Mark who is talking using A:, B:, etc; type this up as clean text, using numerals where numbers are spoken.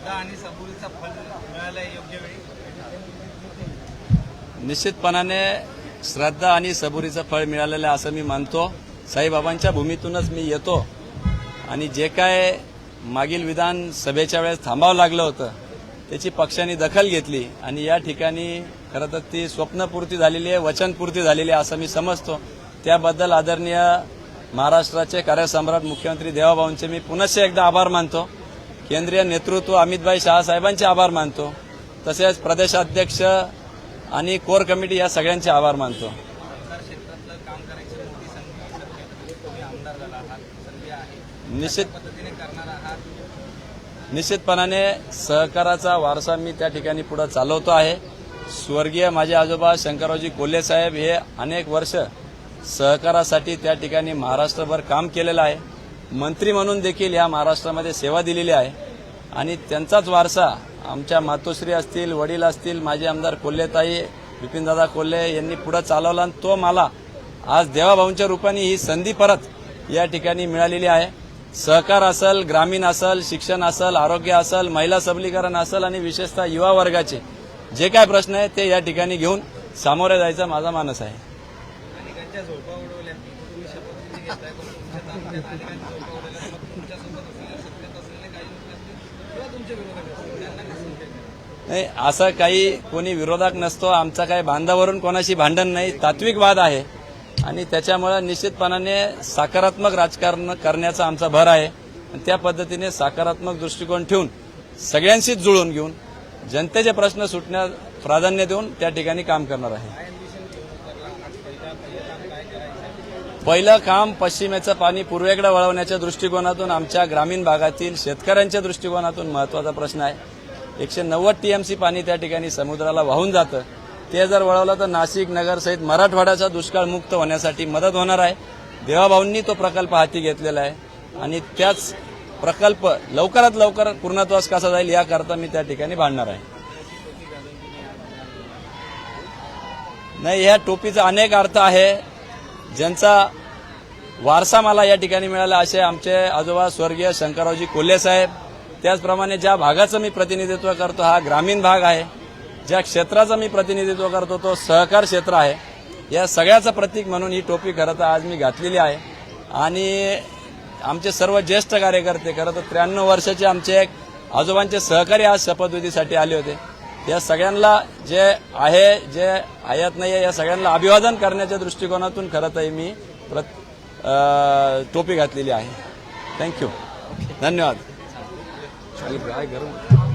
A: आणि सबुरीचा फल मिळाला योग्य वेळी?
B: निश्चितपणाने श्रद्धा आणि सबुरीचं फळ मिळालेलं असं मी मानतो. साईबाबांच्या भूमीतूनच मी येतो आणि जे काय मागील विधानसभेच्या वेळेस थांबावं लागलं होतं त्याची पक्षाने दखल घेतली आणि या ठिकाणी खरं तर ती स्वप्नपूर्ती झालेली आहे, वचनपूर्ती झालेली आहे असं मी समजतो. त्याबद्दल आदरणीय महाराष्ट्राचे कार्यसम्राट मुख्यमंत्री देवाभाऊंचे मी पुनश्च एकदा आभार मानतो. केंद्रीय नेतृत्व अमितभाई शहा साहेबांचे आभार मानतो. तसेच प्रदेशाध्यक्ष आणि कोर कमिटी या सगळ्यांचे आभार मानतो. निश्चितपणाने सहकाराचा वारसा मी त्या ठिकाणी पुढे चालवतो आहे. स्वर्गीय माझे आजोबा शंकररावजी कोल्हे साहेब हे अनेक वर्ष सहकारासाठी त्या ठिकाणी महाराष्ट्रभर काम केलेलं आहे. मंत्री म्हणून देखील या महाराष्ट्रामध्ये सेवा दिलेली आहे आणि त्यांचाच वारसा आमच्या मातोश्री असतील, वडील असतील, माजी आमदार कोल्हेताई, विपिनदादा कोल्हे यांनी पुढे चालवला आणि तो मला आज देवाभाऊंच्या रूपाने ही संधी परत या ठिकाणी मिळालेली आहे. सहकार असेल, ग्रामीण असेल, शिक्षण असेल, आरोग्य असेल, महिला सबलीकरण असेल आणि विशेषतः युवा वर्गाचे जे काय प्रश्न आहेत ते या ठिकाणी घेऊन सामोरे जायचा माझा मानस आहे. नाही, असं काही कोणी विरोधक नसतो. आमचा काही बांधावरून कोणाशी भांडण नाही, तात्विक वाद आहे आणि त्याच्यामुळे निश्चितपणाने सकारात्मक राजकारण करण्याचा आमचा भर आहे. त्या पद्धतीने सकारात्मक दृष्टिकोन ठेवून सगळ्यांशीच जुळून घेऊन जनतेचे प्रश्न सुटण्यास प्राधान्य देऊन त्या ठिकाणी काम करणार आहे. पहिलं काम पश्चिमेचं पाणी पूर्वेकडे वळवण्याच्या दृष्टिकोनातून आमच्या ग्रामीण भागातील शेतकऱ्यांच्या दृष्टिकोनातून महत्वाचा प्रश्न आहे. 190 टीएमसी पाणी त्या ठिकाणी समुद्राला वाहून जातं. ते जर वळवलं तर नाशिक, नगर सहित मराठवाड्याचा दुष्काळ मुक्त होण्यासाठी मदत होणार आहे. देवाभाऊंनी तो प्रकल्प हाती घेतलेला आहे आणि त्याच प्रकल्प लवकरात लवकर पूर्णत्वास कसा जाईल याकरता मी त्या ठिकाणी भांडणार आहे. नाही, या टोपीचा अनेक अर्थ आहे. ज्यांचा वारसा मला या ठिकाणी मिळाला असे आमचे आजोबा स्वर्गीय शंकररावजी कोल्हे साहेब. त्याचप्रमाणे ज्या भागाचं मी प्रतिनिधित्व करतो हा ग्रामीण भाग आहे. ज्या क्षेत्राचं मी प्रतिनिधित्व करतो तो सहकार क्षेत्र आहे. या सगळ्याचं प्रतीक म्हणून ही टोपी खरं तर आज मी घातलेली आहे. आणि आमचे सर्व ज्येष्ठ कार्यकर्ते खरं तर 93 वर्षाचे आमचे एक आजोबांचे सहकारी आज शपथविधीसाठी आले होते. या सगळ्यांना जे आहे जे आयात नाही आहे या सगळ्यांना अभिवादन करण्याच्या दृष्टिकोनातून खरं तर मी टोपी घातलेली आहे. थँक्यू, धन्यवाद.